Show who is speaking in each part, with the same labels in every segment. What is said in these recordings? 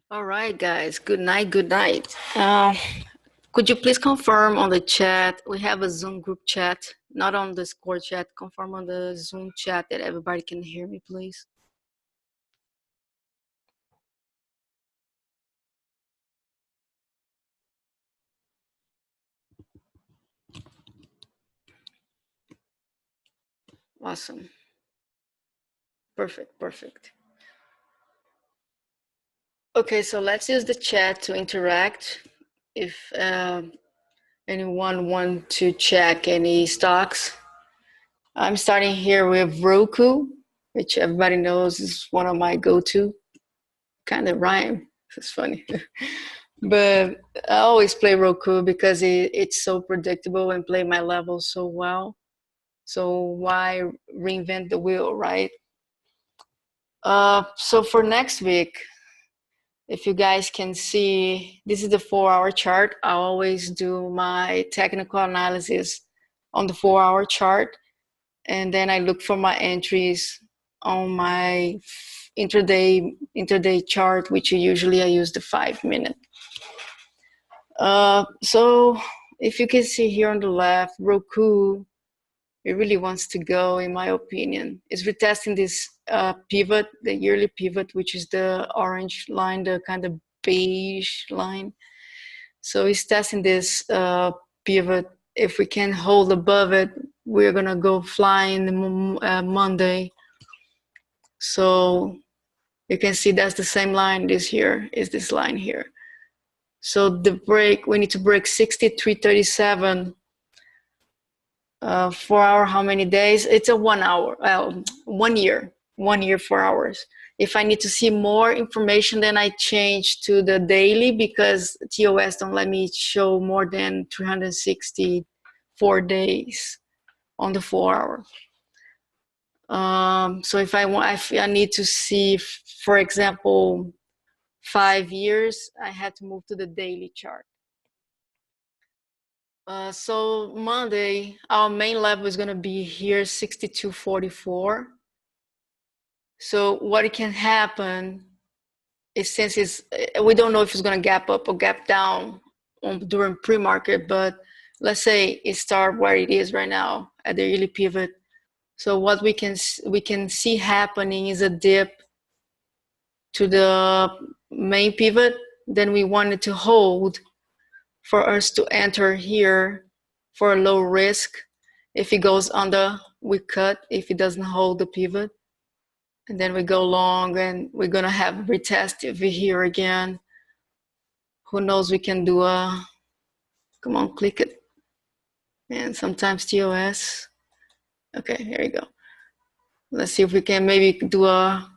Speaker 1: All right, guys. Good night. Good night. Could you please confirm on the chat? We have a Zoom group chat, not on the Discord chat. Confirm on the Zoom chat that everybody can hear me, please. Awesome. Perfect. Perfect. Okay, so let's use the chat to interact. If anyone want to check any stocks, I'm starting here with Roku, which everybody knows is one of my go-to. Kind of rhyme. It's funny. But I always play Roku because it's so predictable and play my levels so well. So why reinvent the wheel, right? So for next week, if you guys can see, this is the 4-hour chart. I always do my technical analysis on the 4-hour chart, and then I look for my entries on my intraday chart, which usually I use the 5-minute. So if you can see here on the left, Roku, it really wants to go, in my opinion. It's retesting this pivot, the yearly pivot, which is the orange line, the kind of beige line. So it's testing this pivot. If we can hold above it, we're gonna go flying Monday. So you can see that's the same line. This here is this line here. So the break, we need to break 63.37. 4 hour, how many days? It's a 1 hour, 1 year, 1 year, 4 hours. If I need to see more information, then I change to the daily because TOS don't let me show more than 364 days on the 4 hour. So if I need to see, for example, 5 years, I had to move to the daily chart. So Monday, our main level is going to be here, 62.44. So what can happen is, since we don't know if it's going to gap up or gap down during pre-market, but let's say it starts where it is right now at the yearly pivot. So what we can see happening is a dip to the main pivot. Then we wanted to hold for us to enter here for a low risk. If it goes under, we cut. If it doesn't hold the pivot, and then we go long, and we're gonna have retest over here again. Who knows? We can do a, come on, click it. And sometimes TOS. Okay, here we go. Let's see if we can maybe do a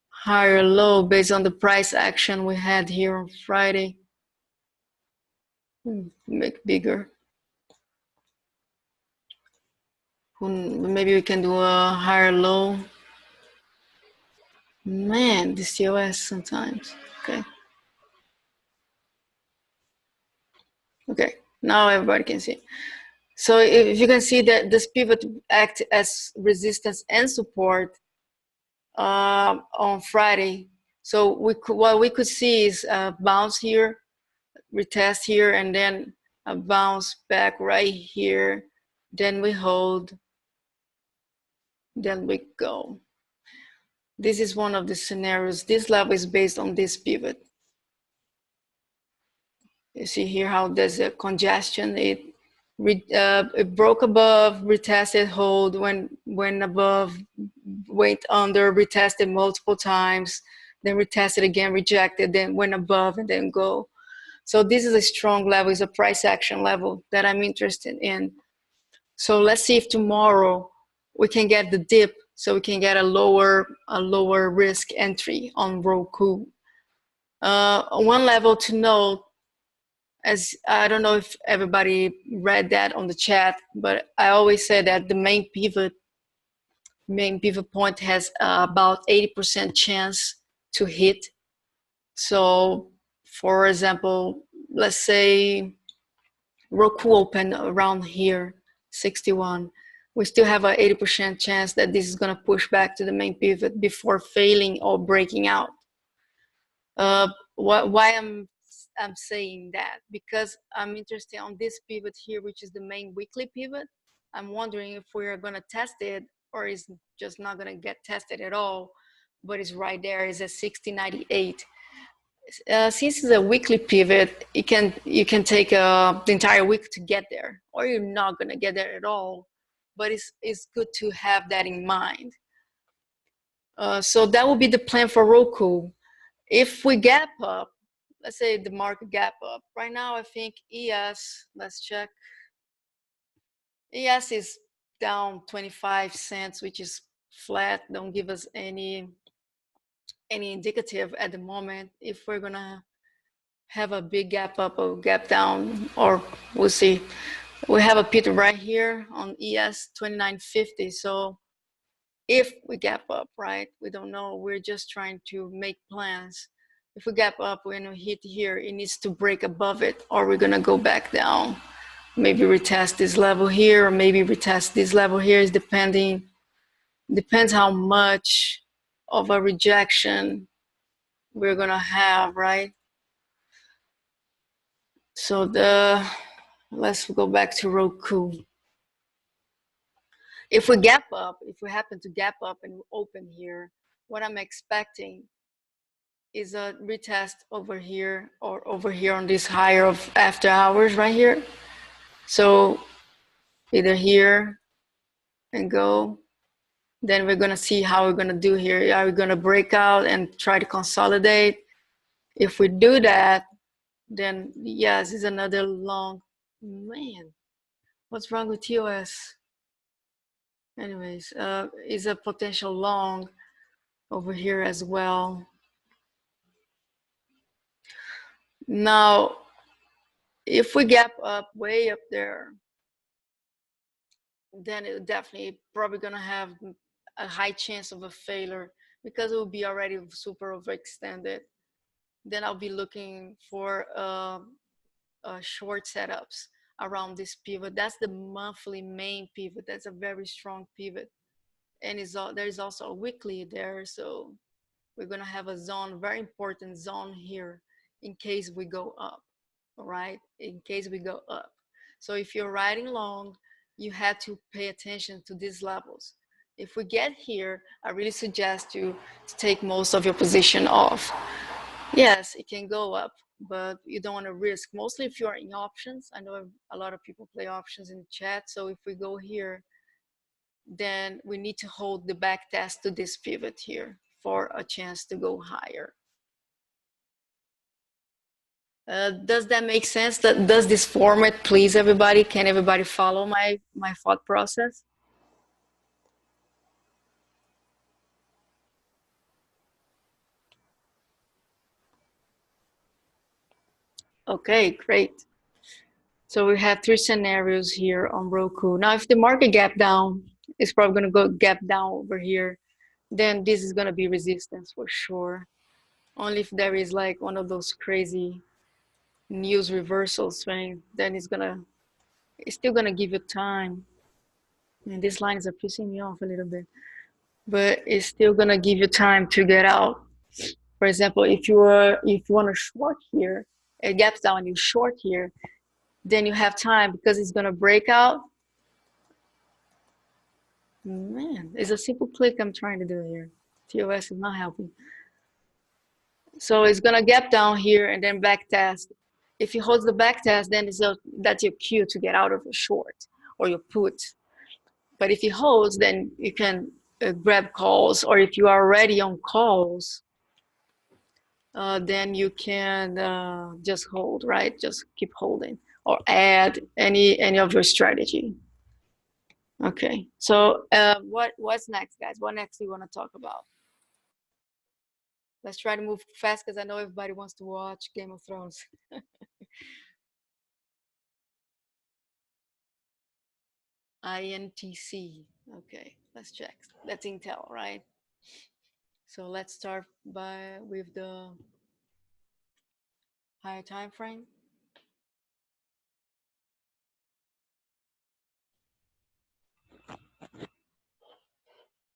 Speaker 1: higher low based on the price action we had here on Friday. Make bigger. Maybe we can do a higher low. Man, this TOS sometimes. Okay. Okay, now everybody can see. So if you can see that this pivot act as resistance and support on Friday. So what we could see is a bounce here, retest here, and then a bounce back right here. Then we hold, then we go. This is one of the scenarios. This level is based on this pivot. You see here how there's a congestion. It broke above, retested, hold, went above, went under, retested multiple times, then retested again, rejected, then went above, and then go. So this is a strong level, it's a price action level that I'm interested in. So let's see if tomorrow we can get the dip, so we can get a lower risk entry on Roku. One level to note, as I don't know if everybody read that on the chat, but I always say that the main pivot point has about 80% chance to hit. So for example, let's say Roku open around here, 61. We still have an 80% chance that this is going to push back to the main pivot before failing or breaking out. Why I'm saying that? Because I'm interested on this pivot here, which is the main weekly pivot. I'm wondering if we are going to test it, or is just not going to get tested at all, but it's right there. It's at 60.98. Since it's a weekly pivot, you can take the entire week to get there, or you're not going to get there at all. But it's good to have that in mind. So that will be the plan for Roku. If we gap up, let's say the market gap up. Right now, I think ES, let's check. ES is down 25 cents, which is flat. Don't give us any indicative at the moment if we're gonna have a big gap up or gap down, or we'll see. We have a pit right here on ES 29.50. So if we gap up, right? We don't know. We're just trying to make plans. If we gap up, when we hit here, it needs to break above it, or we're gonna go back down. Maybe retest this level here, or maybe retest this level here. Is depends how much of a rejection we're gonna have, right? So let's go back to Roku. If we gap up, if we happen to gap up and open here, what I'm expecting is a retest over here, or over here on this higher of after hours right here. So either here and go, then we're gonna see how we're gonna do here. Are we gonna break out and try to consolidate? If we do that, then yes, it's another long, man, what's wrong with TOS? Anyways, is a potential long over here as well. Now, if we gap up way up there, then it definitely probably gonna have a high chance of a failure, because it will be already super overextended. Then I'll be looking for short setups around this pivot. That's the monthly main pivot. That's a very strong pivot, and there's also a weekly there. So we're gonna have a zone, very important zone here, in case we go up. All right, in case we go up. So if you're riding long, you have to pay attention to these levels. If we get here, I really suggest you to take most of your position off. Yes, it can go up, but you don't want to risk. Mostly if you're in options. I know a lot of people play options in the chat. So if we go here, then we need to hold the back test to this pivot here for a chance to go higher. Does that make sense? Does this format please everybody? Can everybody follow my thought process? Okay, great. So we have three scenarios here on Roku. Now, if the market gap down, it's probably going to go gap down over here. Then this is going to be resistance for sure. Only if there is like one of those crazy news reversal swing, then it's still gonna give you time. And these lines are pissing me off a little bit, but it's still gonna give you time to get out. For example, if you want to short here, it gaps down, you short here, then you have time, because it's gonna break out. Man, it's a simple click I'm trying to do here. TOS is not helping. So it's gonna gap down here and then back test. If it holds the back test, then that's your cue to get out of your short or your put. But if it holds, then you can grab calls, or if you are already on calls, then you can just hold, right? Just keep holding, or add any of your strategy. Okay, so what's next, guys? What next do you want to talk about? Let's try to move fast, because I know everybody wants to watch Game of Thrones. INTC. Okay, let's check. That's Intel, right? So let's start with the higher time frame.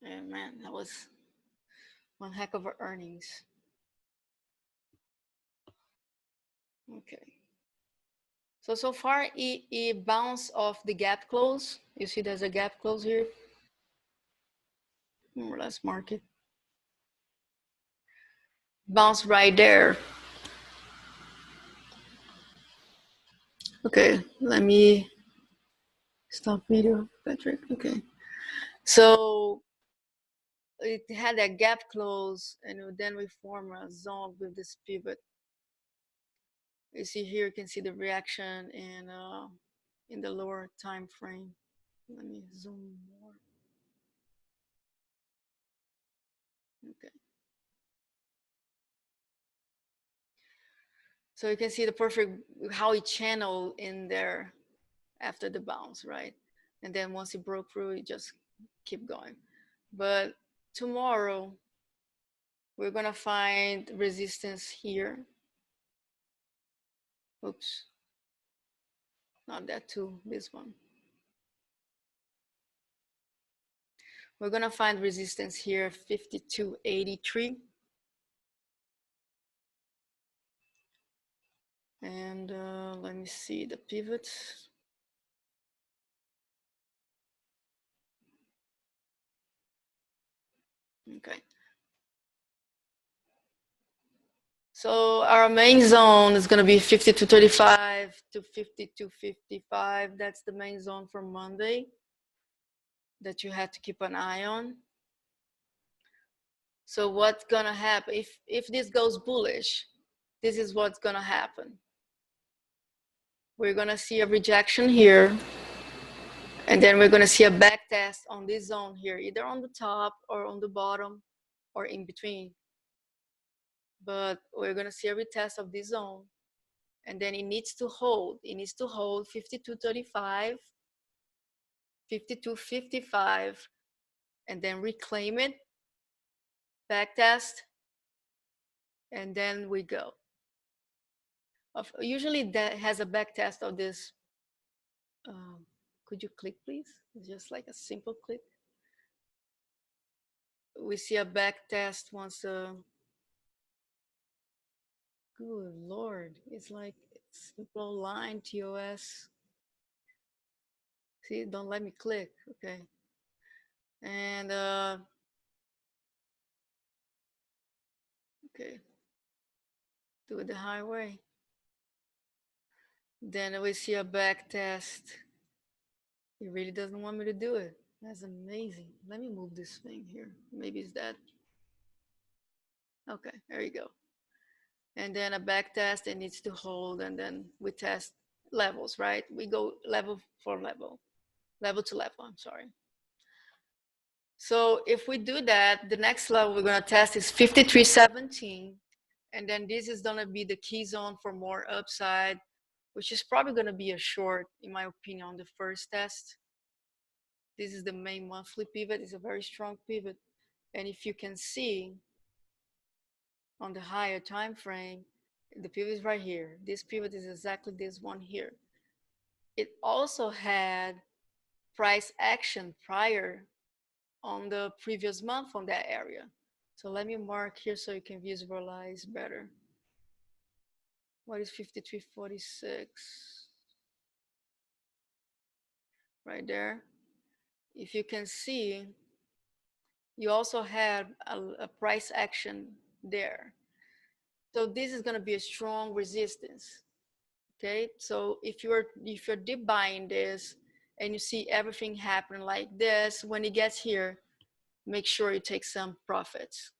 Speaker 1: And man, that was one heck of a earnings. Okay. So far, it bounced off the gap close. You see there's a gap close here. Let's mark it. Bounce right there. Okay, let me stop video, Patrick. Okay. So it had a gap close, and then we form a zone with this pivot. You see here, you can see the reaction in the lower time frame. Let me zoom more. Okay. So you can see the perfect, how it channeled in there after the bounce, right? And then once it broke through, it just keep going. But tomorrow, we're gonna find resistance here. Oops, not that too, this one. We're gonna find resistance here, 52.83. And let me see the pivots. Okay. So our main zone is going to be 52.35 to 52.55. That's the main zone for Monday that you have to keep an eye on. So what's going to happen if this goes bullish? This is what's going to happen. We're going to see a rejection here, and then we're going to see a back test on this zone here, either on the top or on the bottom or in between. But we're going to see a retest of this zone, and then it needs to hold. It needs to hold 52.35, 52.55, and then reclaim it, back test, and then we go. Usually that has a back test of this. Could you click, please? It's just like a simple click. We see a back test once. Good Lord, it's like simple line TOS. See, don't let me click. Okay. And okay, do it the highway. Then we see a back test. He really doesn't want me to do it. That's amazing. Let me move this thing here. Maybe it's that. Okay, there you go. And then a back test, it needs to hold, and then we test levels, right? We go level for level, level to level, I'm sorry. So if we do that, the next level we're gonna test is 53.17. And then this is gonna be the key zone for more upside, which is probably gonna be a short, in my opinion, on the first test. This is the main monthly pivot. It's a very strong pivot. And if you can see on the higher time frame, the pivot is right here. This pivot is exactly this one here. It also had price action prior on the previous month on that area. So let me mark here so you can visualize better. What is 53.46? Right there. If you can see, you also had a price action there. So this is going to be a strong resistance. Okay, so if you're deep buying this and you see everything happen like this, when it gets here, make sure you take some profits.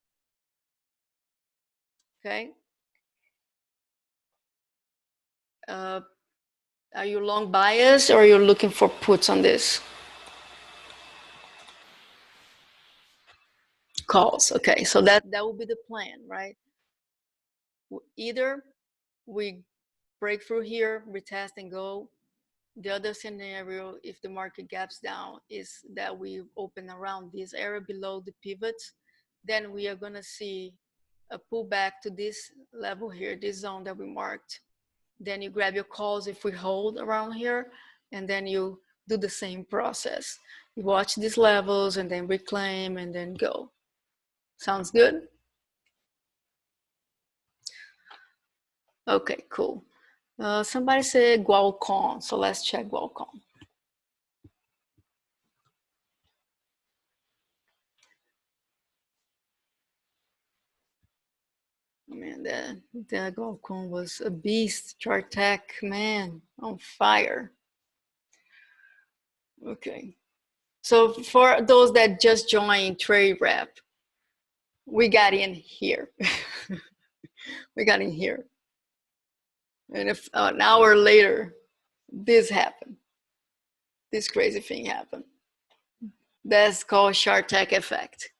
Speaker 1: Okay. Are you long bias or you're looking for puts on this? Calls. Okay, so that will be the plan, right? Either we break through here, retest and go. The other scenario, if the market gaps down, is that we open around this area below the pivots. Then we are going to see a pullback to this level here, this zone that we marked. Then you grab your calls if we hold around here, and then you do the same process. You watch these levels and then reclaim and then go. Sounds good? Okay, cool. Somebody said Qualcomm, so let's check Qualcomm. Man, that Qualcomm was a beast. Chart Tech, man, on fire. Okay, so for those that just joined TRADEREP, we got in here. We got in here, and if an hour later, this happened. This crazy thing happened. That's called Chart Tech effect.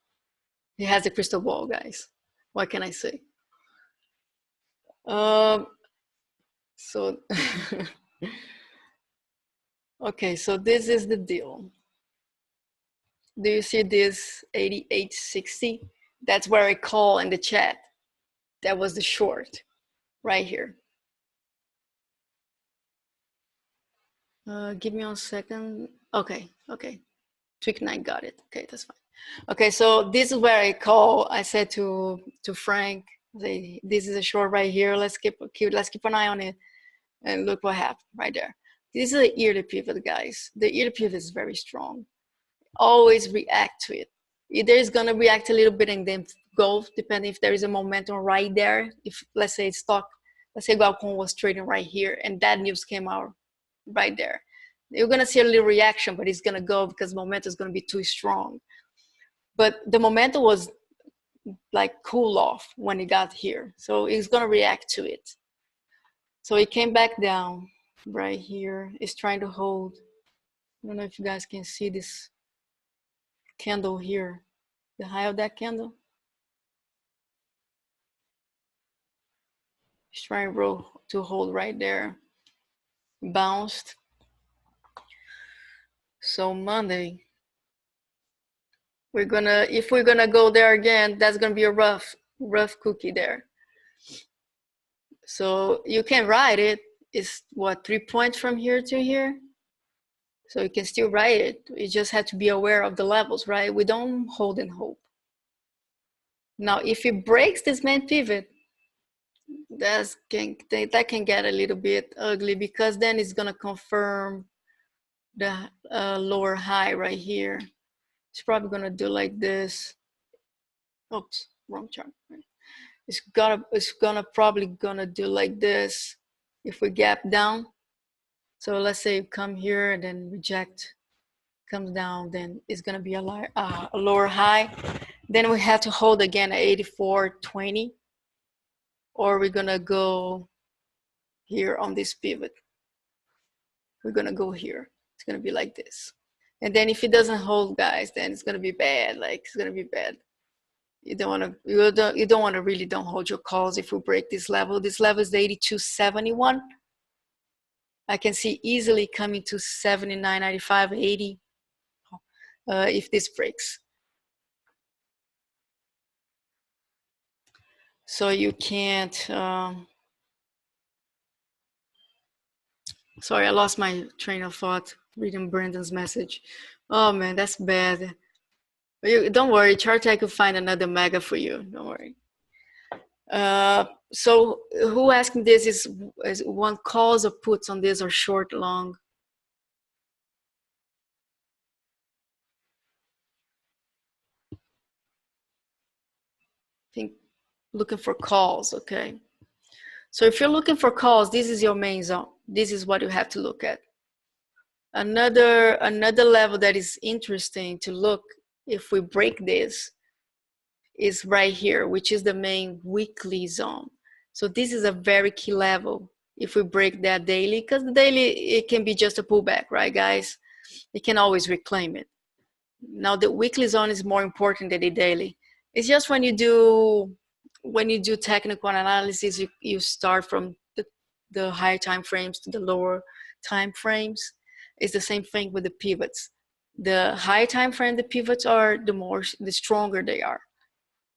Speaker 1: He has a crystal ball, guys. What can I say? So, okay, so this is the deal. Do you see this 8860? That's where I call in the chat. That was the short right here. Give me 1 second. Okay, okay. Tweak 9 got it. Okay, that's fine. Okay, so this is where I call. I said to Frank, say, this is a short right here. Let's keep an eye on it. And look what happened right there. This is the yearly pivot, guys. The yearly pivot is very strong. Always react to it. Either it's gonna react a little bit and then go, depending if there is a momentum right there. If let's say let's say Qualcomm was trading right here and that news came out right there. You're gonna see a little reaction, but it's gonna go because momentum is gonna be too strong. But the momentum was like cool off when it got here. So it's gonna react to it. So it came back down right here. It's trying to hold. I don't know if you guys can see this candle here, the high of that candle. It's trying to hold right there. Bounced. So Monday, if we're gonna go there again, that's gonna be a rough cookie there. So you can ride it. It's what, 3 points from here to here? So you can still ride it. You just have to be aware of the levels, right? We don't hold and hope. Now, if it breaks this main pivot, that can get a little bit ugly because then it's gonna confirm the lower high right here. It's probably gonna do like this. Oops, wrong chart. It's probably gonna do like this if we gap down. So let's say you come here and then reject, comes down, then it's gonna be a lower high. Then we have to hold again at 84.20, or we're gonna go here on this pivot. We're gonna go here. It's gonna be like this. And then if it doesn't hold, guys, then it's gonna be bad. Like it's gonna be bad. You don't want to really don't hold your calls if we break this level. This level is 82.71. I can see easily coming to 79.95, 80 if this breaks. So you can't. Sorry, I lost my train of thought reading Brandon's message. Oh man, that's bad. Don't worry, ChartTech will find another mega for you. Don't worry. So who asked me this is one calls or puts on this or short, long? I think looking for calls, okay. So if you're looking for calls, this is your main zone. This is what you have to look at. Another level that is interesting to look if we break this is right here, which is the main weekly zone. So this is a very key level if we break that daily, because the daily, it can be just a pullback, right, guys? You can always reclaim it. Now the weekly zone is more important than the daily. It's just when you do technical analysis, you start from the higher time frames to the lower time frames. It's the same thing with the pivots. The higher time frame, the pivots are the stronger they are.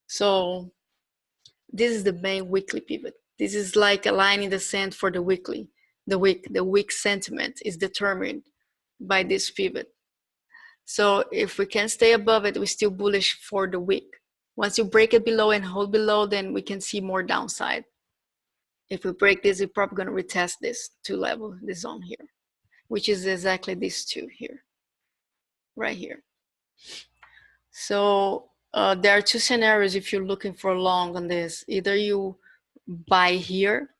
Speaker 1: So this is the main weekly pivot. This is like a line in the sand for the weekly. The week sentiment is determined by this pivot. So if we can stay above it, we're still bullish for the week. Once you break it below and hold below, then we can see more downside. If we break this, we're probably going to retest this two level, this zone here, which is exactly these two here, right here. So there are two scenarios if you're looking for long on this. Either you buy here,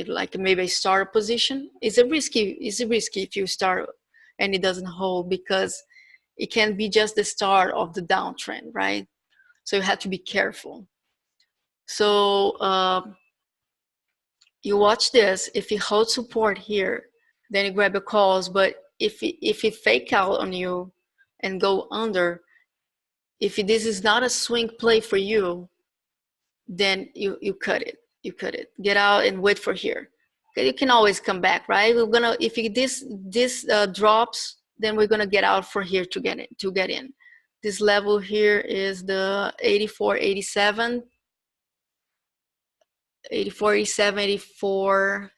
Speaker 1: like maybe a starter position. It's risky if you start and it doesn't hold, because it can be just the start of the downtrend, right? So you have to be careful. So you watch this. If it holds support here, then you grab your calls. But if it fake out on you and go under, if this is not a swing play for you, then you cut it. You cut it. Get out and wait for here. You can always come back, right? We're gonna, if this drops, then we're gonna get out for here to get in. This level here is the 84, 87, 84, 87, 84,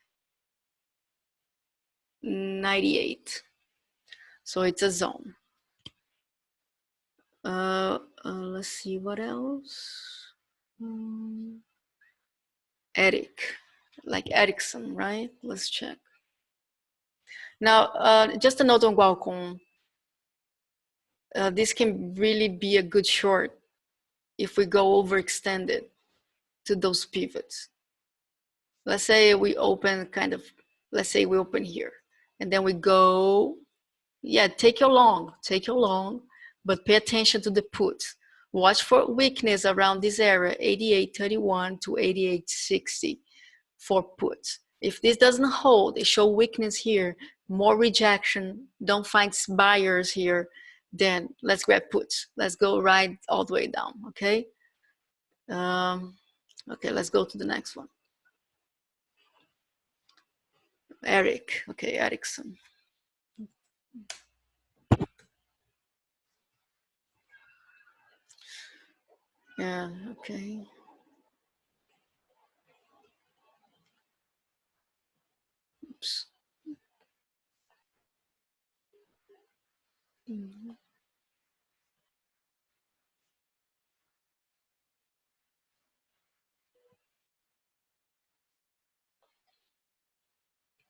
Speaker 1: 98. So it's a zone. Let's see what else. Eric, like Ericsson, right? Let's check. Now, just a note on Qualcomm. This can really be a good short if we go overextended to those pivots. Let's say we open let's say we open here, and then we go, yeah, take your long, but pay attention to the puts. Watch for weakness around this area, 88.31 to 88.60 for puts. If this doesn't hold, it show weakness here, more rejection, don't find buyers here, then let's grab puts. Let's go right all the way down, okay? Okay, let's go to the next one. Eric, okay, Ericsson. Yeah, okay. Oops.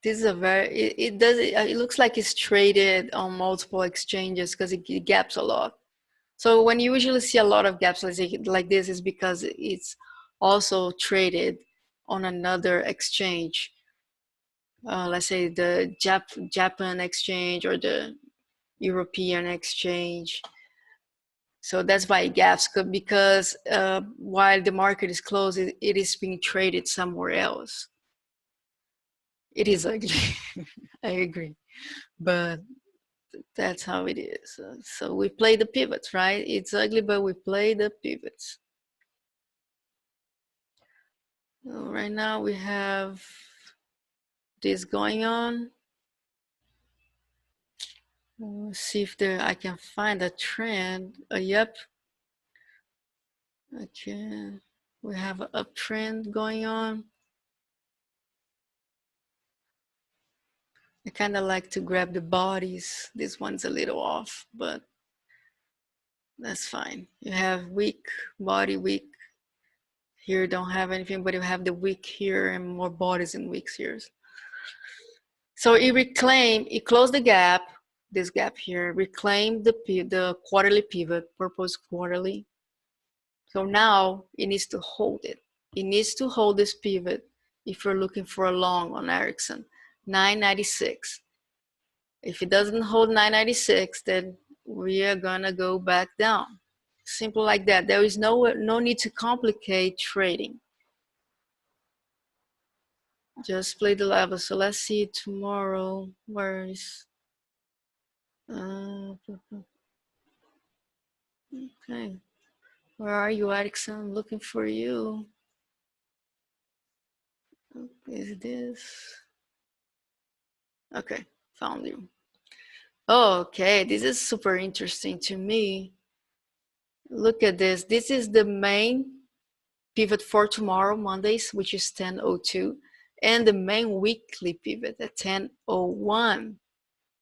Speaker 1: This is a very, it looks like it's traded on multiple exchanges because it gaps a lot. So when you usually see a lot of gaps like this, is because it's also traded on another exchange. Let's say the Japan exchange or the European exchange. So that's why it gaps, because while the market is closed, it is being traded somewhere else. It is ugly. I agree, but that's how it is. So we play the pivots, right? It's ugly, but we play the pivots. So right now we have this going on. Let's see if I can find a trend. Yep. Okay. We have an uptrend going on. I kind of like to grab the bodies. This one's a little off, but that's fine. You have weak, body weak. Here don't have anything, but you have the wick here and more bodies and wicks here. So it closed the gap, this gap here, reclaimed the quarterly pivot, purpose quarterly. So now it needs to hold it. It needs to hold this pivot if you're looking for a long on Ericsson, 996. If it doesn't hold 996, then we are gonna go back down. Simple like that. There is no need to complicate trading. Just play the level. So let's see tomorrow. Where is okay. Where are you, Ericsson? I'm looking for you. Is this? Okay, found you. Okay, this is super interesting to me. Look at this. This is the main pivot for tomorrow, Mondays, which is 10:02, and the main weekly pivot at 10:01.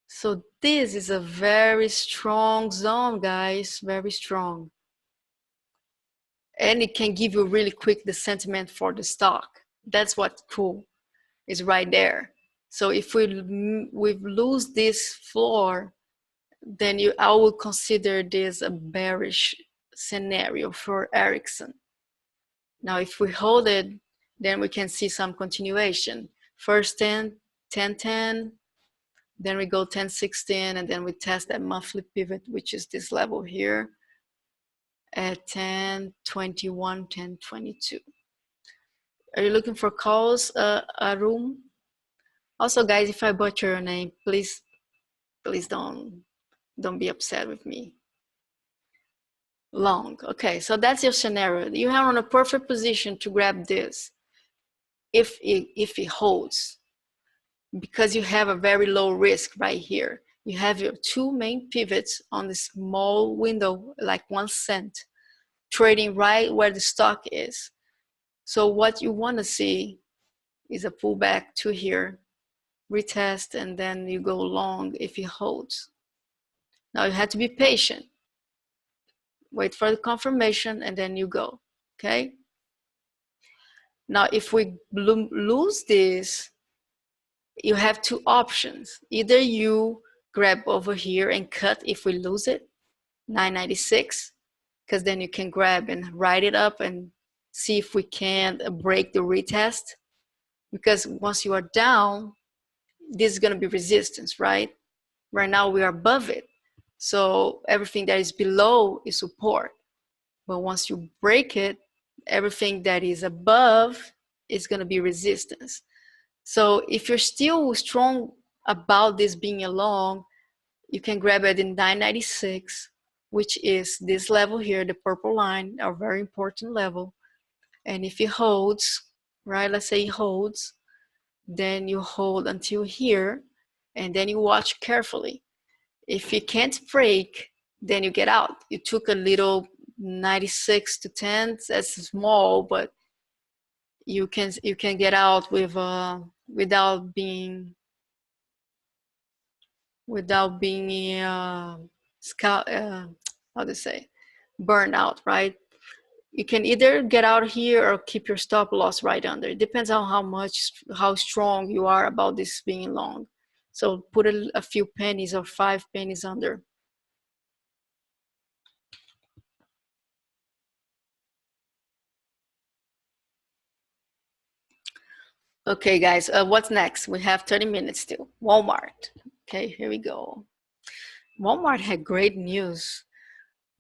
Speaker 1: So this is a very strong zone, guys, very strong. And it can give you really quick the sentiment for the stock. That's what's cool. is right there. So if we lose this floor, then I would consider this a bearish scenario for Ericsson. Now, if we hold it, then we can see some continuation. First 10, 10, 10, then we go 10, 16, and then we test that monthly pivot, which is this level here at 10, 21, 10, 22. Are you looking for calls, Arum? Also, guys, if I butcher your name, please don't be upset with me. Long. Okay, so that's your scenario. You have on a perfect position to grab this if it holds, because you have a very low risk right here. You have your two main pivots on the small window, like 1 cent, trading right where the stock is. So what you want to see is a pullback to here, retest, and then you go long if it holds. Now you have to be patient. Wait for the confirmation and then you go, okay? Now if we lose this, you have two options. Either you grab over here and cut if we lose it, 996, because then you can grab and write it up and see if we can break the retest. Because once you are down, this is going to be resistance, right? Right now we are above it. So everything that is below is support. But once you break it, everything that is above is going to be resistance. So if you're still strong about this being a long, you can grab it in 996, which is this level here, the purple line, a very important level. And if it holds, right, let's say it holds, then you hold until here, and then you watch carefully. If you can't break, then you get out. You took a little 96 to 10, that's small, but you can get out with without being how to say, burned out, right? You can either get out here or keep your stop loss right under. It depends on how strong you are about this being long. So put a few pennies or 5 pennies under. Okay, guys, what's next? We have 30 minutes still. Walmart. Okay, here we go. Walmart had great news.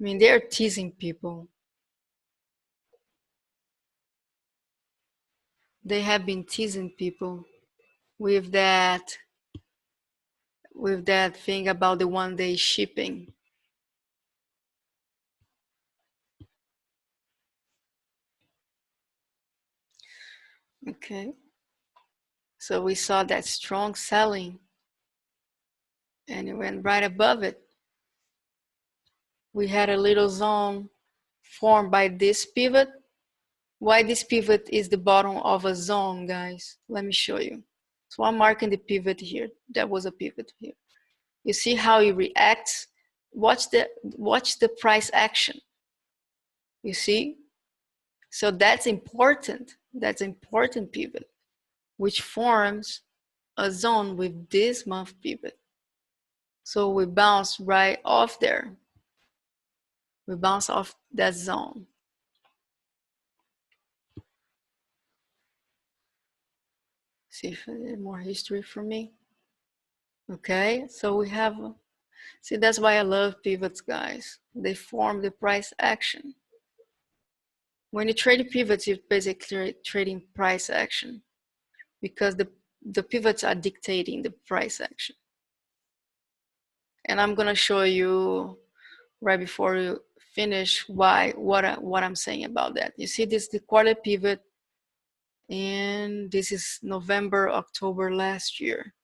Speaker 1: I mean, they're teasing people. They have been teasing people with that thing about the one-day shipping. Okay. So we saw that strong selling and it went right above it. We had a little zone formed by this pivot. Why this pivot is the bottom of a zone, guys? Let me show you. So I'm marking the pivot here. That was a pivot here. You see how it reacts? Watch the price action. You see? So that's important. That's important pivot, which forms a zone with this month pivot. So we bounce right off there. We bounce off that zone. See if there's more history for me. Okay, so we have, see, that's why I love pivots, guys. They form the price action. When you trade pivots, you're basically trading price action because the pivots are dictating the price action. And I'm gonna show you right before you finish what I'm saying about that. You see this, the quarter pivot, and this is November, October last year.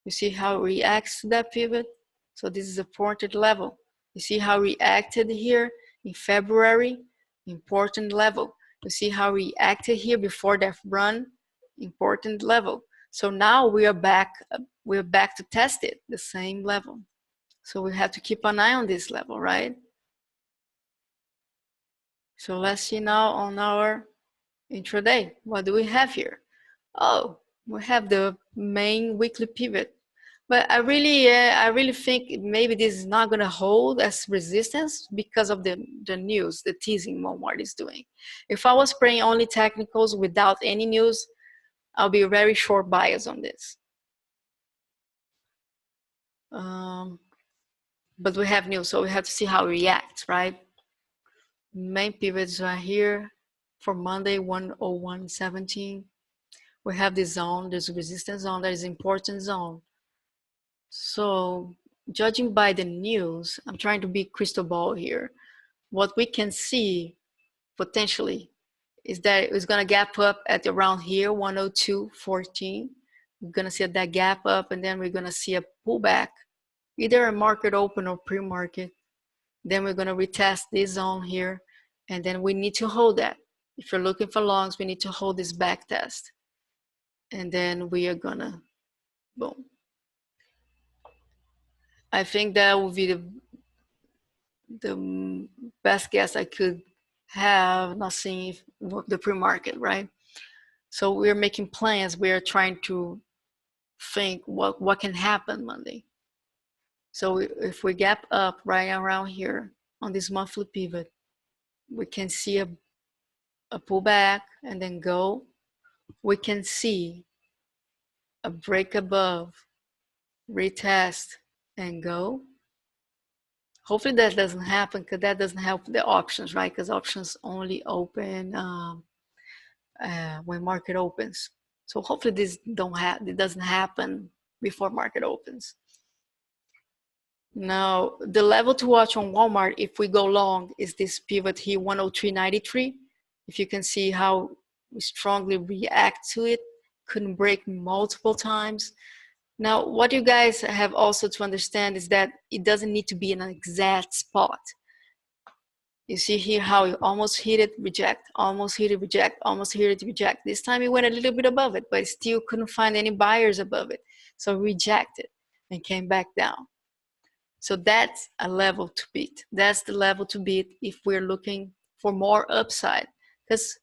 Speaker 1: You see how it reacts to that pivot? So this is a important level. You see how it reacted here in February? Important level. You see how it reacted here before that run? Important level. So now we are back to test it, the same level. So we have to keep an eye on this level, right? So let's see now on our intraday. What do we have here? Oh, We have the main weekly pivot, but I really think maybe this is not going to hold as resistance because of the news, the teasing Walmart is doing. If I was praying only technicals without any news, I'll be very short bias on this. But we have news, so we have to see how it reacts, right? Main pivots are here for Monday, 101.17. We have this zone, there's a resistance zone, that is important zone. So judging by the news, I'm trying to be crystal ball here. What we can see potentially is that it's gonna gap up at around here, 102.14. We're gonna see that gap up, and then we're gonna see a pullback, either a market open or pre-market. Then we're gonna retest this zone here, and then we need to hold that. If you're looking for longs, we need to hold this back test. And then we are gonna, boom. I think that will be the best guess I could have, not seeing the pre-market, right? So we're making plans. We're trying to think what can happen Monday. So if we gap up right around here on this monthly pivot, we can see a pullback and then go. We can see a break above, retest, and go. Hopefully that doesn't happen, because that doesn't help the options, right? Because options only open when market opens. So hopefully this it doesn't happen before market opens. Now, the level to watch on Walmart, if we go long, is this pivot here, 103.93. If you can see how we strongly react to it, couldn't break multiple times. Now, what you guys have also to understand is that it doesn't need to be in an exact spot. You see here how it almost hit it, reject, almost hit it, reject, almost hit it, reject. This time it went a little bit above it, but still couldn't find any buyers above it. So rejected and came back down. So that's a level to beat. That's the level to beat if we're looking for more upside, because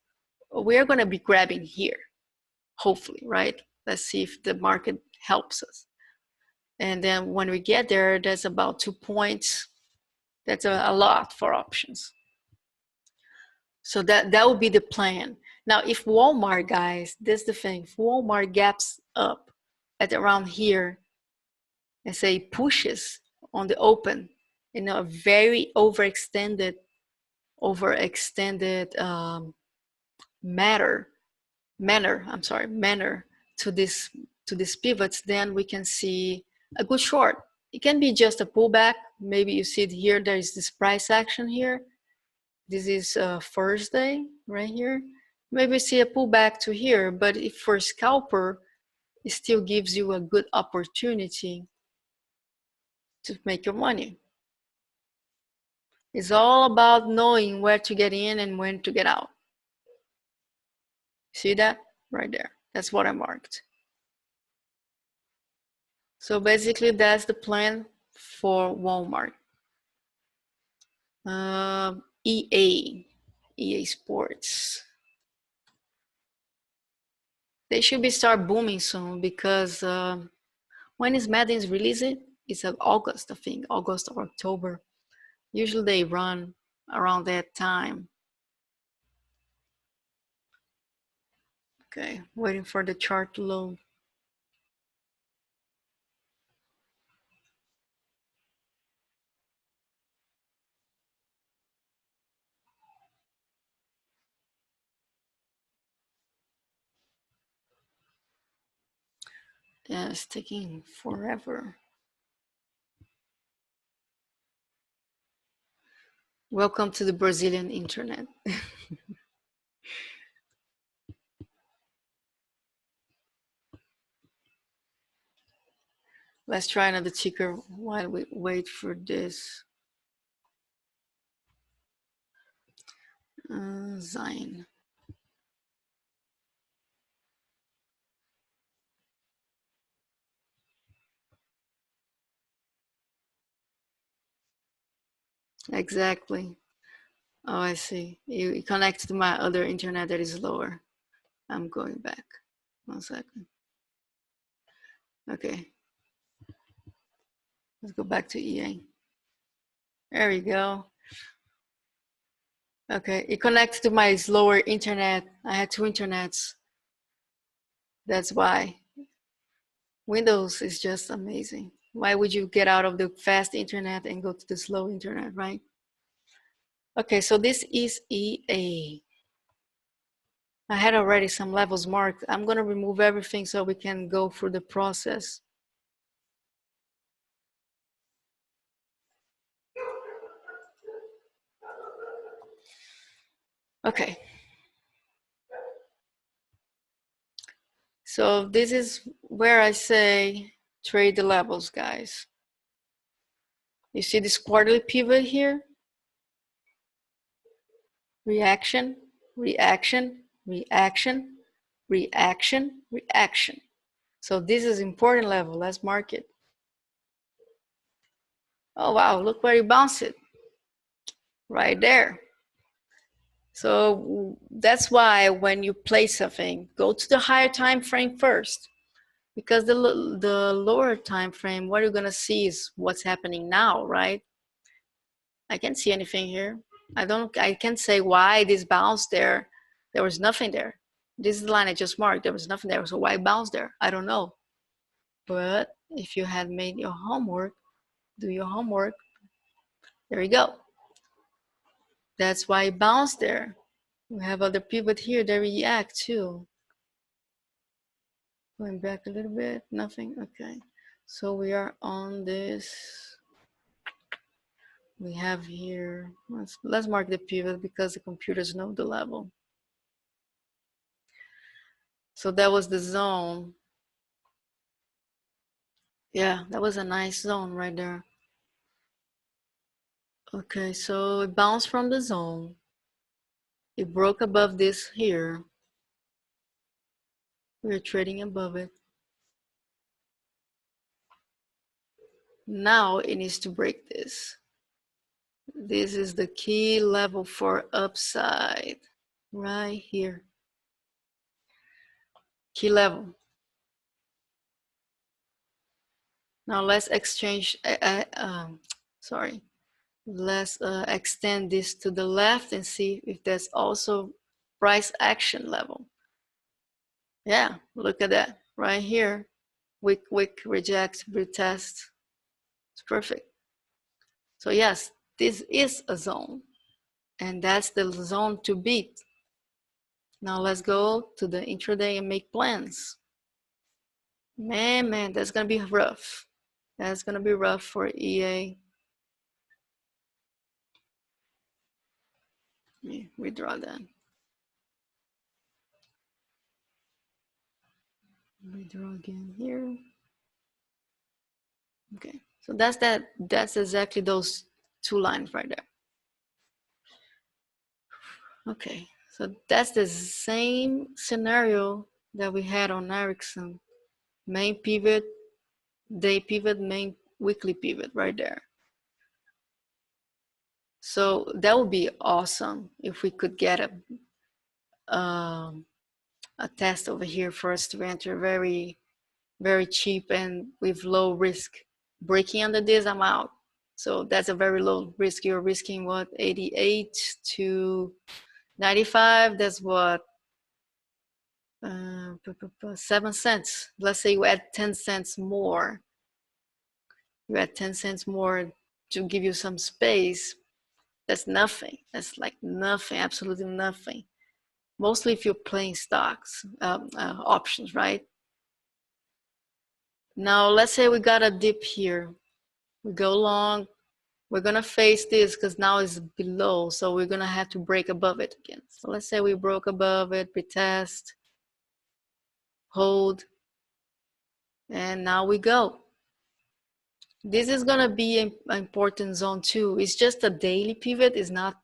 Speaker 1: we're going to be grabbing here, hopefully, right? Let's see if the market helps us. And then when we get there, that's about 2 points. That's a lot for options. So that would be the plan. Now, if Walmart, guys, this is the thing, if Walmart gaps up at around here and say pushes on the open in a very overextended manner to this pivots, then we can see a good short. It can be just a pullback. Maybe you see it here, there is this price action here. This is Thursday right here. Maybe see a pullback to here, but if for a scalper, it still gives you a good opportunity to make your money. It's all about knowing where to get in and when to get out. See that right there? That's what I marked. So basically that's the plan for Walmart. EA Sports. They should be start booming soon, because when is Madden's released? It's August, I think, August or October. Usually they run around that time. Okay, waiting for the chart to load. Yeah, it's taking forever. Welcome to the Brazilian internet. Let's try another ticker while we wait for this. ZYNE. Exactly. Oh, I see. You connect to my other internet that is lower. I'm going back. 1 second. Okay, let's go back to EA. There we go. Okay, it connects to my slower internet. I had two internets. That's why. Windows is just amazing. Why would you get out of the fast internet and go to the slow internet, right? Okay, so this is EA. I had already some levels marked. I'm gonna remove everything so we can go through the process. Okay. So this is where I say trade the levels, guys. You see this quarterly pivot here? Reaction, reaction, reaction, reaction, reaction. So this is important level. Let's mark it. Oh, wow. Look where you bounced it. Right there. So that's why when you play something, go to the higher time frame first. Because the lower time frame, what you're going to see is what's happening now, right? I can't see anything here. I can't say why this bounced there. There was nothing there. This is the line I just marked. There was nothing there. So why bounce there? I don't know. But if you had made your homework, do your homework. There you go. That's why it bounced there. We have other pivot here that react too. Going back a little bit, nothing, okay. So we are on this. We have here, let's mark the pivot because the computers know the level. So that was the zone. Yeah, that was a nice zone right there. Okay, so it bounced from the zone. It broke above this here. We're trading above it. Now it needs to break this. This is the key level for upside, right here. Key level. Now let's exchange, sorry. Let's extend this to the left and see if there's also price action level. Yeah, look at that right here. Wick, reject, retest. It's perfect. So yes, this is a zone, and that's the zone to beat. Now let's go to the intraday and make plans. Man, that's gonna be rough. That's gonna be rough for EA. Let me redraw that. Redraw again here. Okay, so that's exactly those two lines right there. Okay, so that's the same scenario that we had on Ericsson. Main pivot, day pivot, main weekly pivot right there. So that would be awesome if we could get a test over here for us to enter very, very cheap and with low risk. Breaking under this, I'm out. So that's a very low risk. You're risking what, 88 to 95? That's what, 7 cents. Let's say you add 10 cents more. You add 10 cents more to give you some space. That's nothing. That's like nothing, absolutely nothing. Mostly if you're playing stocks, options, right? Now, let's say we got a dip here. We go long. We're going to face this because now it's below. So we're going to have to break above it again. So let's say we broke above it, retest, hold, and now we go. This is going to be an important zone too. It's just a daily pivot. It's not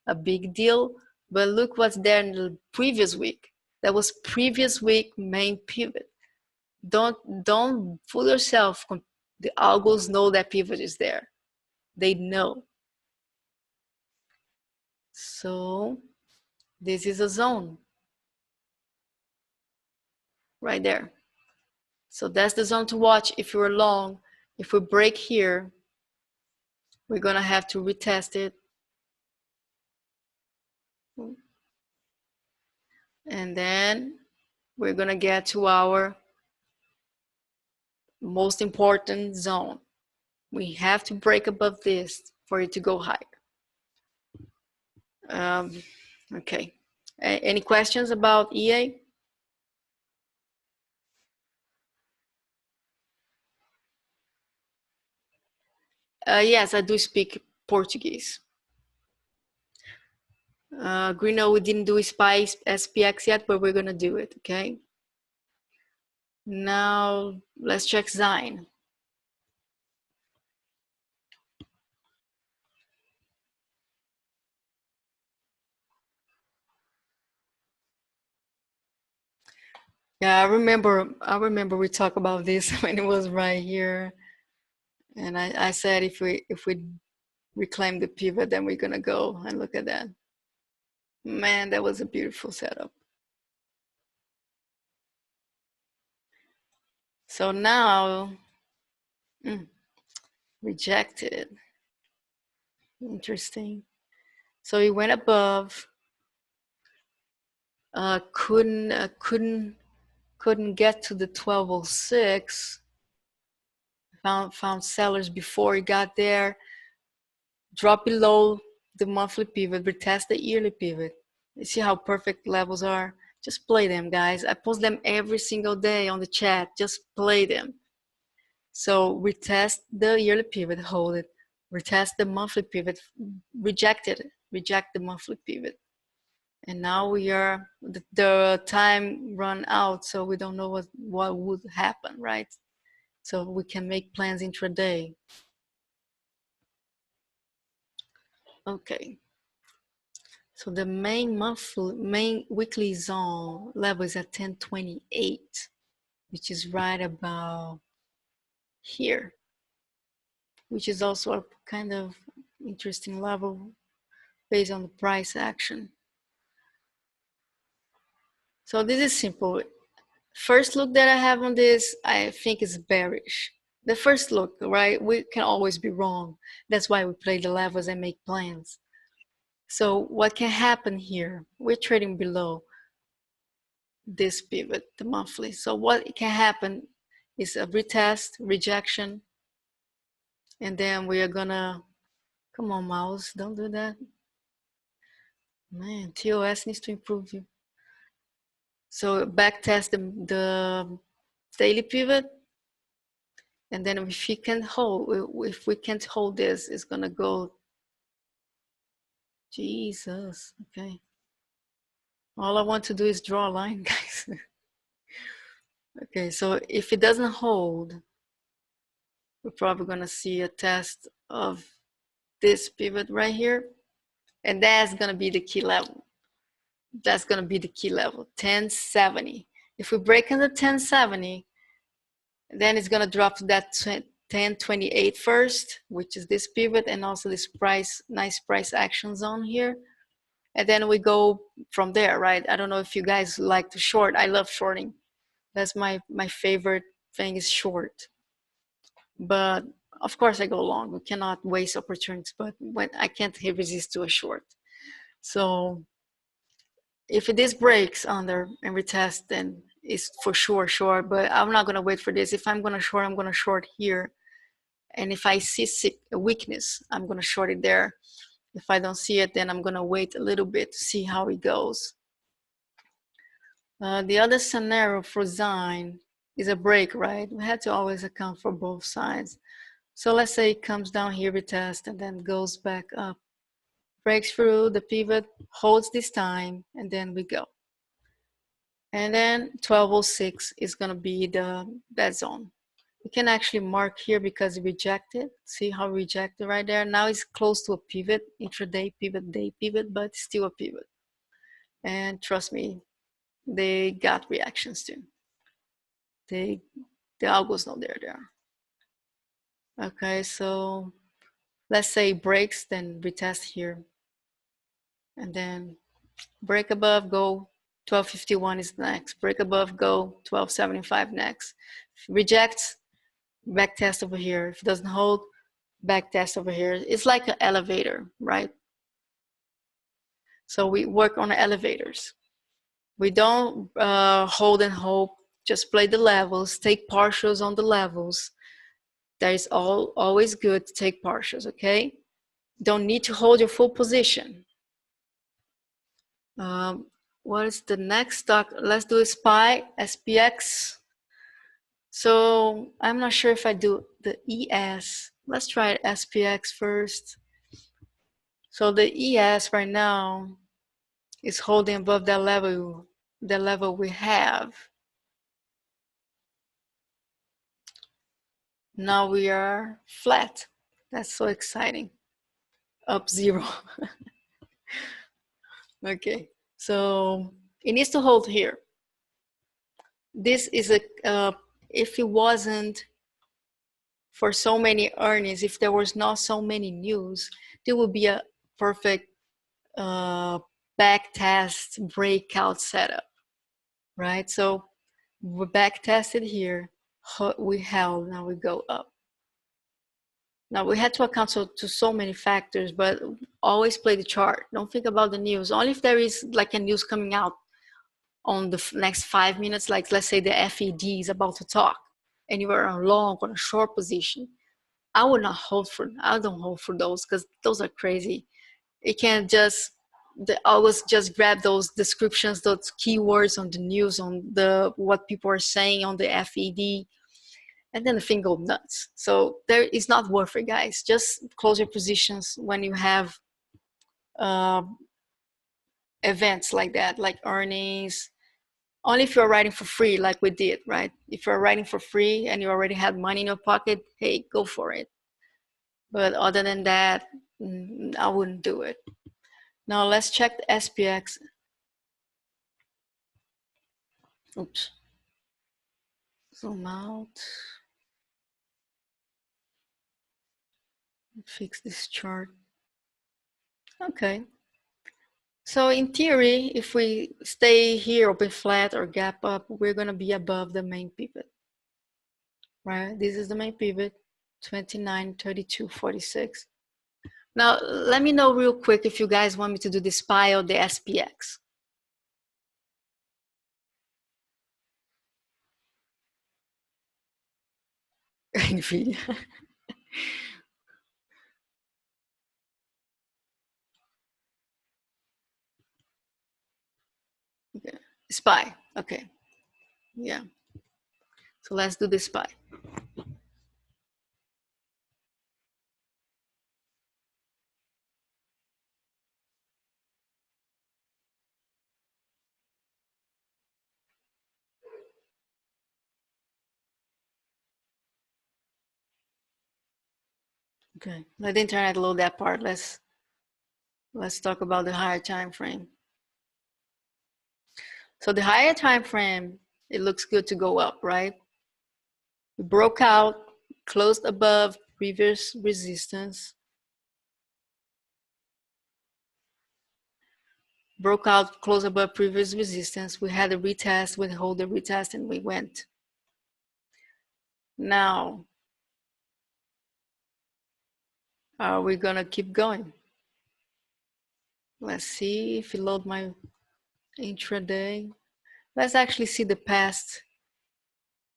Speaker 1: a big deal. But look what's there in the previous week. That was previous week main pivot. Don't fool yourself. The algos know that pivot is there. They know. So this is a zone right there. So that's the zone to watch if you're long. If we break here, we're gonna have to retest it. And then we're gonna get to our most important zone. We have to break above this for it to go higher. Okay. Any questions about EA? Yes, I do speak Portuguese. Grino, we didn't do SPY SPX yet, but we're gonna do it, okay? Now, let's check ZYNE. Yeah, I remember we talked about this when it was right here. And I said if we reclaim the pivot, then we're gonna go and look at that. Man, that was a beautiful setup. So now, rejected. Interesting. So it went above, couldn't get to the 1206. Found sellers before it got there. Drop below the monthly pivot, retest the yearly pivot. You see how perfect levels are? Just play them, guys. I post them every single day on the chat. Just play them. So retest the yearly pivot, hold it. Retest the monthly pivot, reject it. Reject the monthly pivot. And now we are, the time run out, so we don't know what would happen, right? So we can make plans intraday. Okay. So the main weekly zone level is at 1028, which is right about here, which is also a kind of interesting level based on the price action. So this is simple. First look that I have on this, I think is bearish. The first look, right? We can always be wrong. That's why we play the levels and make plans. So what can happen here? We're trading below this pivot, the monthly. So what can happen is a retest, rejection, and then we are gonna, come on mouse, don't do that. Man, TOS needs to improve you. So back test the daily pivot, and then if we can't hold this, it's gonna go, Jesus, okay. All I want to do is draw a line, guys. Okay, so if it doesn't hold, we're probably gonna see a test of this pivot right here, and that's gonna be the key level. That's gonna be the key level, 1070. If we break under 1070, then it's gonna drop to that 1028 first, which is this pivot, and also this nice price action zone here. And then we go from there, right? I don't know if you guys like to short. I love shorting. That's my favorite thing is short. But of course I go long. We cannot waste opportunities, but when I can't resist to a short. So if this breaks under and retest, then it's for sure short, but I'm not gonna wait for this. If I'm gonna short, I'm gonna short here. And if I see a weakness, I'm gonna short it there. If I don't see it, then I'm gonna wait a little bit to see how it goes. The other scenario for ZYNE is a break, right? We had to always account for both sides. So let's say it comes down here, retest, and then goes back up. Breaks through the pivot, holds this time, and then we go. And then 1206 is gonna be that zone. We can actually mark here because it rejected. See how rejected right there? Now it's close to a pivot, intraday pivot, day pivot, but still a pivot. And trust me, they got reactions too. The algo's not there. Okay, so let's say it breaks, then retest here. And then break above, go 1251 is next. Break above, go 1275 next. If it rejects, back test over here. If it doesn't hold, back test over here. It's like an elevator, right? So we work on elevators. We don't hold and hope, just play the levels, take partials on the levels. That is always good to take partials, okay? Don't need to hold your full position. What is the next stock? Let's do a SPY, SPX. So I'm not sure if I do the ES. Let's try SPX first. So the ES right now is holding above that level we have. Now we are flat. That's so exciting. Up 0. Okay, so it needs to hold here. This is a, if it wasn't for so many earnings, if there was not so many news, there would be a perfect back test breakout setup, right? So we back tested here, we held, now we go up. Now we had to account to so many factors, but always play the chart. Don't think about the news. Only if there is like a news coming out on the next 5 minutes, like let's say the FED is about to talk and you are on long or a short position. I would not hold for, I don't hold for those because those are crazy. You can't just always just grab those descriptions, those keywords on the news, on the what people are saying on the FED, and then the thing goes nuts. So there is not worth it, guys. Just close your positions when you have events like that, like earnings. Only if you're writing for free, like we did, right? If you're writing for free and you already had money in your pocket, hey, go for it. But other than that, I wouldn't do it. Now let's check the SPX. Oops. Zoom out. Fix this chart. Okay. So in theory, if we stay here, open flat or gap up, we're going to be above the main pivot, right? This is the main pivot, 29, 32, 46. Now, let me know real quick if you guys want me to do the SPY or the SPX. NVDA. Okay. SPY, okay. Yeah. So let's do the SPY. Okay, let the internet load that part. Let's talk about the higher time frame. So the higher time frame, it looks good to go up, right? We broke out, closed above previous resistance, broke out, closed above previous resistance. We had a retest, we hold the retest, and we went. Now, are we gonna keep going? Let's see if you load my intraday. Let's actually see the past.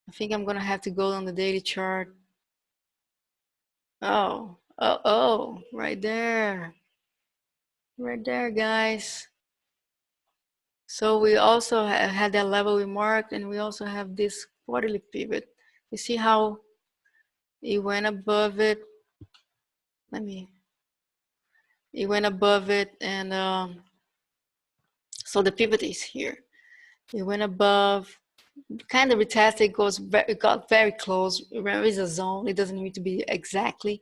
Speaker 1: I think I'm gonna have to go on the daily chart. Oh, right there. Right there, guys. So we also had that level we marked, and we also have this quarterly pivot. You see how it went above it? It went above it, and so the pivot is here. It went above, kind of retested, it got very close. Remember, it's a zone. It doesn't need to be exactly.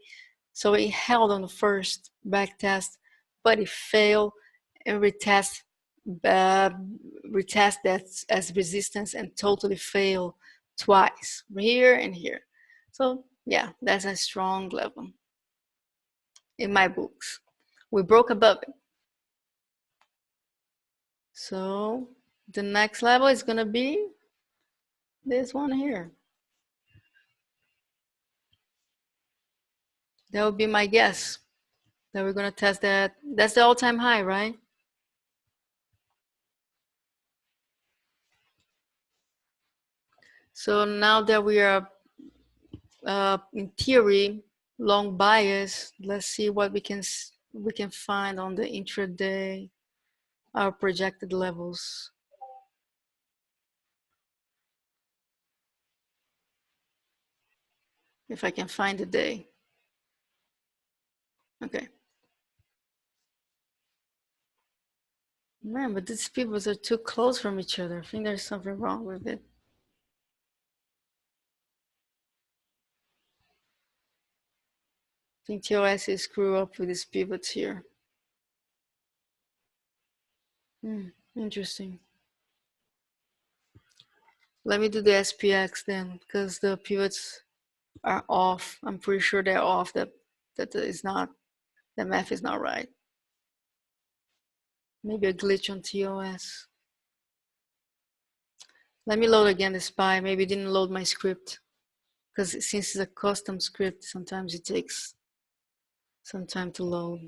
Speaker 1: So it held on the first back test, but it failed and retest that as resistance and totally failed twice, here and here. So yeah, that's a strong level in my books. We broke above it. So the next level is gonna be this one here. That would be my guess. That we're gonna test that. That's the all-time high, right? So now that we are in theory long bias, let's see what we can find on the intraday, our projected levels. If I can find the day. Okay. Man, but these pivots are too close from each other. I think there's something wrong with it. I think TOS is screw up with these pivots here. Interesting. Let me do the SPX then, because the pivots are off. I'm pretty sure they're off. That is not, the math is not right. Maybe a glitch on TOS. Let me load again the SPY. Maybe it didn't load my script, because since it's a custom script, sometimes it takes some time to load.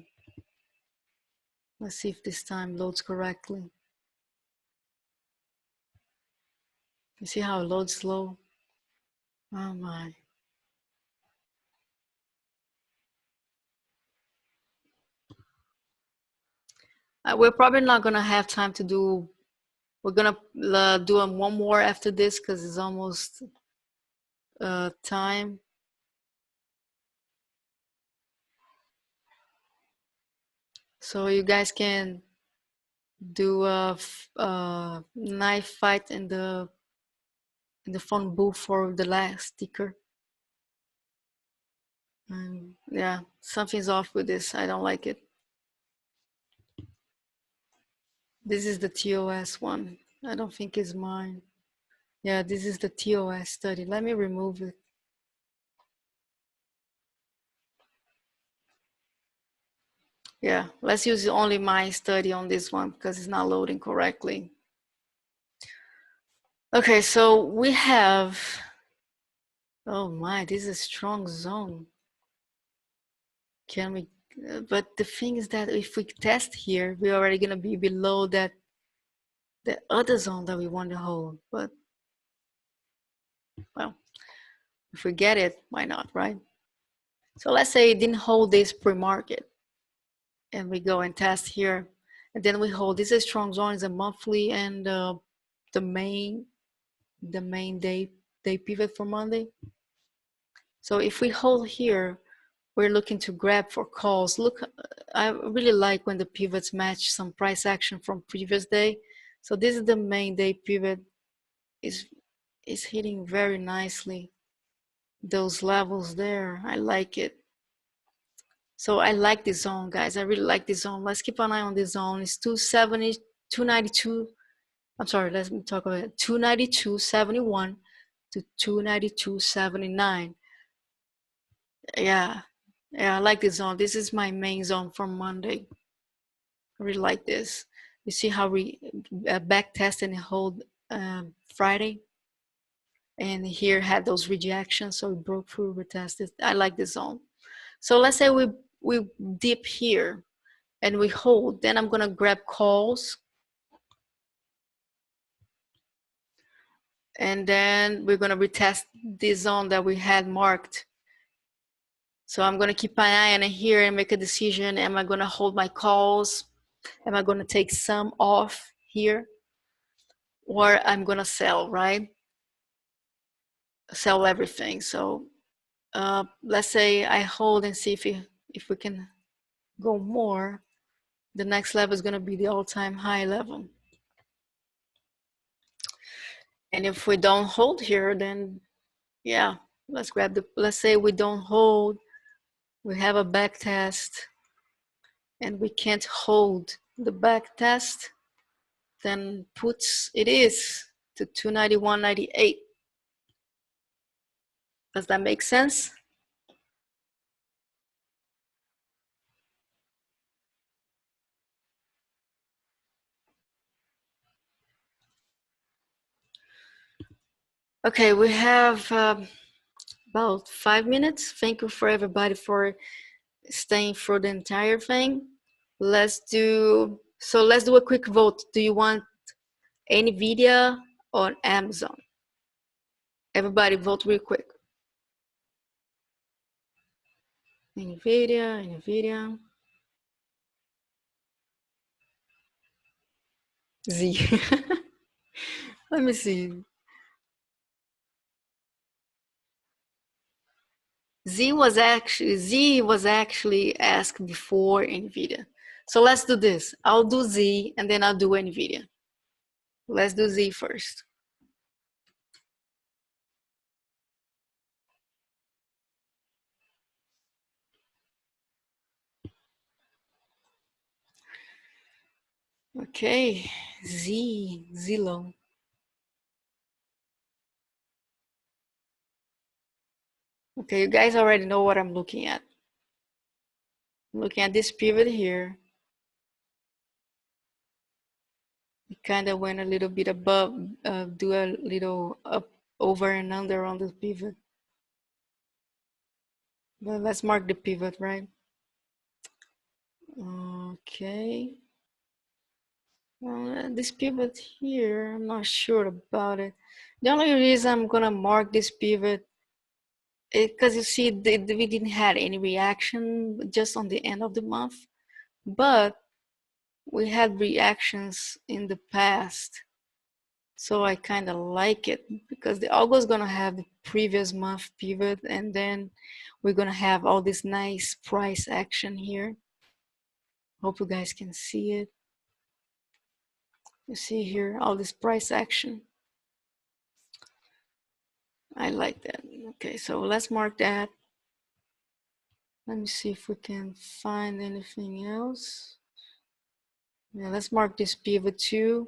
Speaker 1: Let's see if this time loads correctly. You see how it loads slow? Oh my. We're probably not gonna have time to do, we're gonna do one more after this because it's almost time. So you guys can do a knife fight in the phone booth for the last sticker. Yeah, something's off with this. I don't like it. This is the TOS one. I don't think it's mine. Yeah, this is the TOS study. Let me remove it. Yeah, let's use only my study on this one because it's not loading correctly. Okay, so we have, oh my, this is a strong zone. Can we, but the thing is that if we test here, we're already gonna be below that, the other zone that we want to hold. But, well, if we get it, why not, right? So let's say it didn't hold this pre-market, and we go and test here, and then we hold. This is a strong zone, is a monthly, and the main day pivot for Monday. So if we hold here, we're looking to grab for calls. Look, I really like when the pivots match some price action from previous day. So this is the main day pivot, is hitting very nicely those levels there. I like it. So I like this zone, guys. I really like this zone. Let's keep an eye on this zone. It's 270, 292. I'm sorry, let me talk about it. 292.71 to 292.79. Yeah, I like this zone. This is my main zone for Monday. I really like this. You see how we back test and hold Friday, and here had those rejections, so we broke through, retested. I like this zone. So let's say we dip here and we hold, then I'm gonna grab calls, and then we're gonna retest this zone that we had marked. So I'm gonna keep an eye on it here and make a decision. Am I gonna hold my calls? Am I gonna take some off here? Or I'm gonna sell, right? Sell everything. So let's say I hold and see if we can go more. The next level is gonna be the all-time high level. And if we don't hold here, then yeah, let's say we don't hold, we have a back test and we can't hold the back test, then puts it is to 291.98. Does that make sense? Okay, we have about 5 minutes. Thank you for everybody for staying through the entire thing. Let's do a quick vote. Do you want NVDA or Amazon? Everybody vote real quick. NVDA. Z. Let me see. Z was actually asked before NVIDIA. So let's do this. I'll do Z and then I'll do NVIDIA. Let's do Z first. Okay, Zillow. Okay, you guys already know what I'm looking at. I'm looking at this pivot here. It kind of went a little bit above, do a little up, over and under on the pivot. But let's mark the pivot, right? Okay. This pivot here, I'm not sure about it. The only reason I'm gonna mark this pivot is because you see we didn't have any reaction just on the end of the month, but we had reactions in the past. So I kind of like it because the August gonna have the previous month pivot, and then we're gonna have all this nice price action here. Hope you guys can see it. You see here all this price action. I like that. Okay, so let's mark that. Let me see if we can find anything else. Yeah, let's mark this pivot too.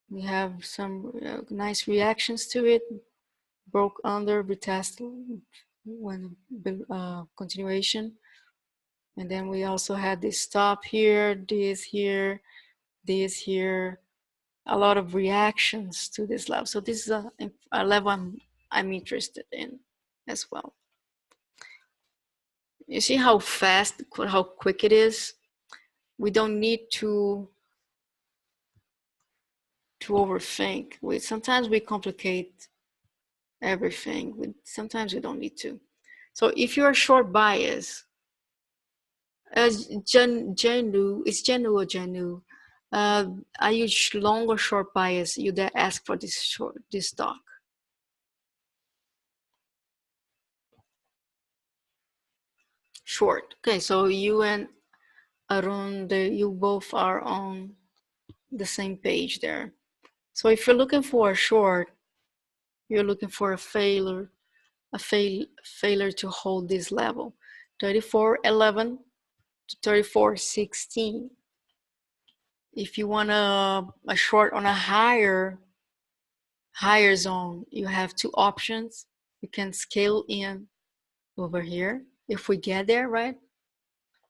Speaker 1: We have some nice reactions to it. Broke under, retested when continuation. And then we also had this stop here, this here, this here. A lot of reactions to this level. So this is a level I'm interested in as well. You see how fast, how quick it is? We don't need to overthink. Sometimes we complicate everything. Sometimes we don't need to. So if you're a short bias, Janu, it's Janu or Janu. Are you long or short bias? You dare ask for this stock. Short. Okay, so you and Arun, you both are on the same page there. So if you're looking for a short, you're looking for a failure to hold this level, 34.11 to 34.16. If you want a short on a higher zone, you have two options. You can scale in over here if we get there, right?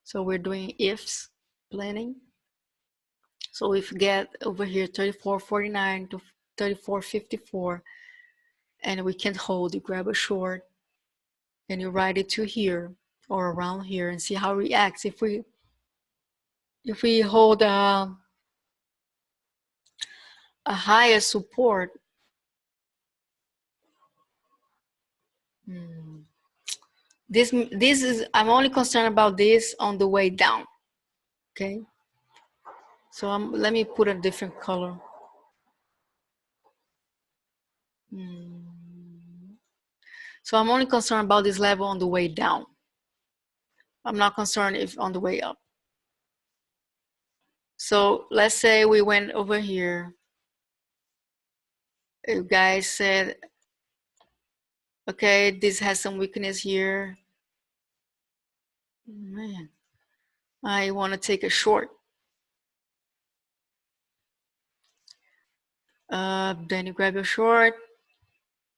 Speaker 1: So we're doing ifs planning. So if we get over here 34.49 to 34.54 and we can't hold, you grab a short and you ride it to here or around here and see how it reacts. If we hold a higher support, this is, I'm only concerned about this on the way down. Okay, so let me put a different color. So I'm only concerned about this level on the way down. I'm not concerned if on the way up. So let's say we went over here. You guys said, okay, this has some weakness here. Man, I want to take a short. Then you grab your short.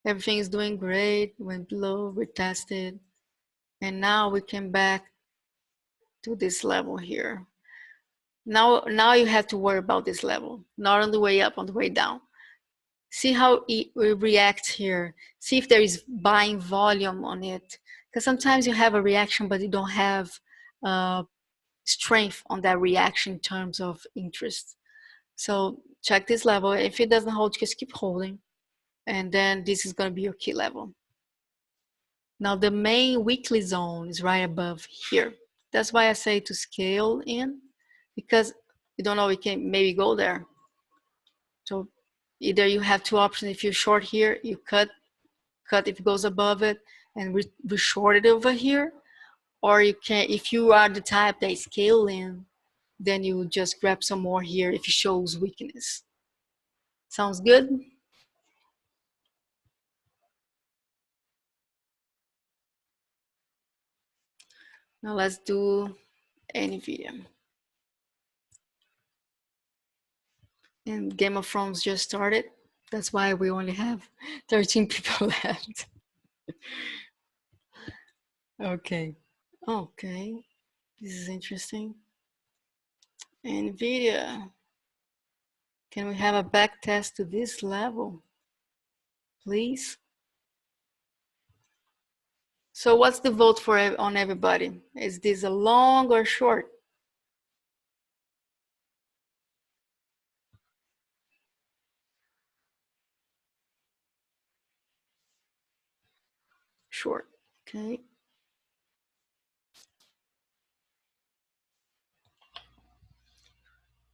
Speaker 1: Everything is doing great. Went below, retested. And now we came back to this level here. Now you have to worry about this level, not on the way up, on the way down. See how it reacts here. See if there is buying volume on it. Because sometimes you have a reaction, but you don't have strength on that reaction in terms of interest. So check this level. If it doesn't hold, just keep holding. And then this is going to be your key level. Now the main weekly zone is right above here. That's why I say to scale in, because you don't know, it can maybe go there. So either you have two options. If you're short here, you cut if it goes above it and we short it over here. Or you can, if you are the type that scale in, then you just grab some more here if it shows weakness. Sounds good? Now let's do NVDA. And Game of Thrones just started. That's why we only have 13 people left. Okay. Okay. This is interesting. NVIDIA. Can we have a back test to this level, please? So what's the vote for on everybody? Is this a long or short? Short. Okay.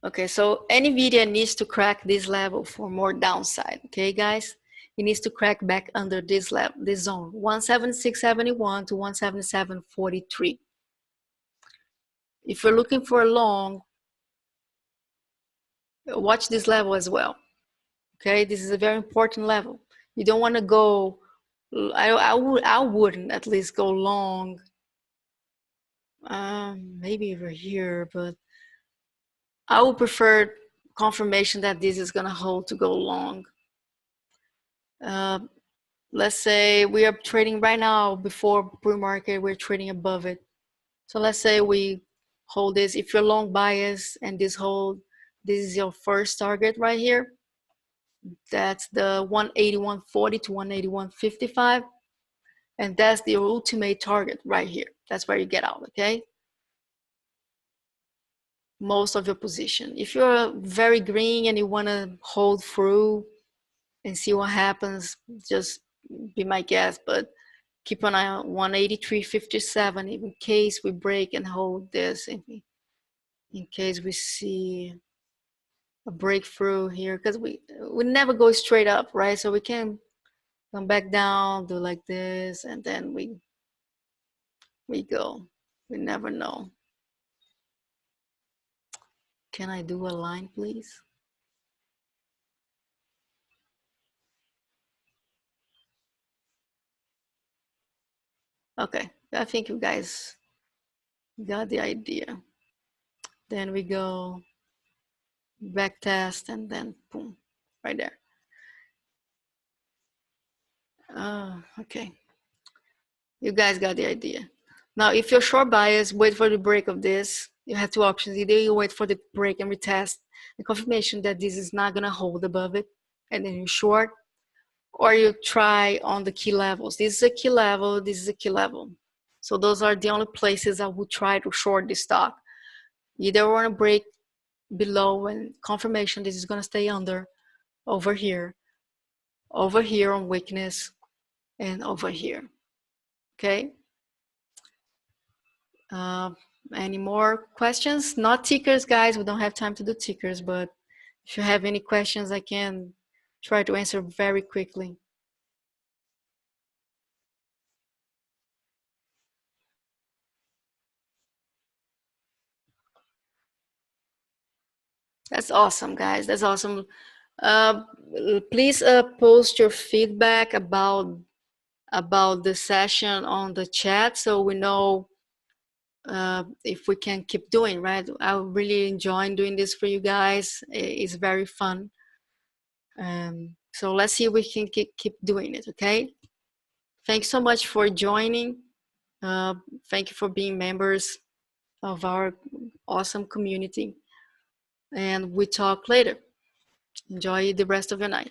Speaker 1: Okay, so NVIDIA needs to crack this level for more downside. Okay, guys? It needs to crack back under this level, this zone, 176.71 to 177.43. If you're looking for a long, watch this level as well. Okay, this is a very important level. You don't want to go, I wouldn't at least go long, maybe over here, but I would prefer confirmation that this is going to hold to go long. Let's say we are trading right now before pre-market, we're trading above it. So let's say we hold this. If you're long bias and this hold, this is your first target right here. That's the 181.40 to 181.55. And that's the ultimate target right here. That's where you get out, okay? Most of your position. If you're very green and you want to hold through and see what happens, just be my guest. But keep an eye on 183.57 in case we break and hold this, in case we see a breakthrough here, because we never go straight up, right? So we can come back down, do like this, and then we go. We never know. Can I do a line, please? Okay, I think you guys got the idea. Then we go back test and then boom, right there. Okay, you guys got the idea. Now, if you're short bias, wait for the break of this. You have two options. Either you wait for the break and retest the confirmation that this is not gonna hold above it, and then you short, or you try on the key levels. This is a key level, this is a key level. So those are the only places I would try to short this stock. Either want to break below and confirmation this is going to stay under, over here on weakness, and over here. Okay. Any more questions? Not tickers, guys. We don't have time to do tickers, but if you have any questions, I can try to answer very quickly. That's awesome, guys. That's awesome. Please post your feedback about the session on the chat so we know if we can keep doing, right? I really enjoy doing this for you guys. It's very fun. So let's see if we can keep doing it, okay? Thanks so much for joining. Thank you for being members of our awesome community. And we talk later. Enjoy the rest of your night.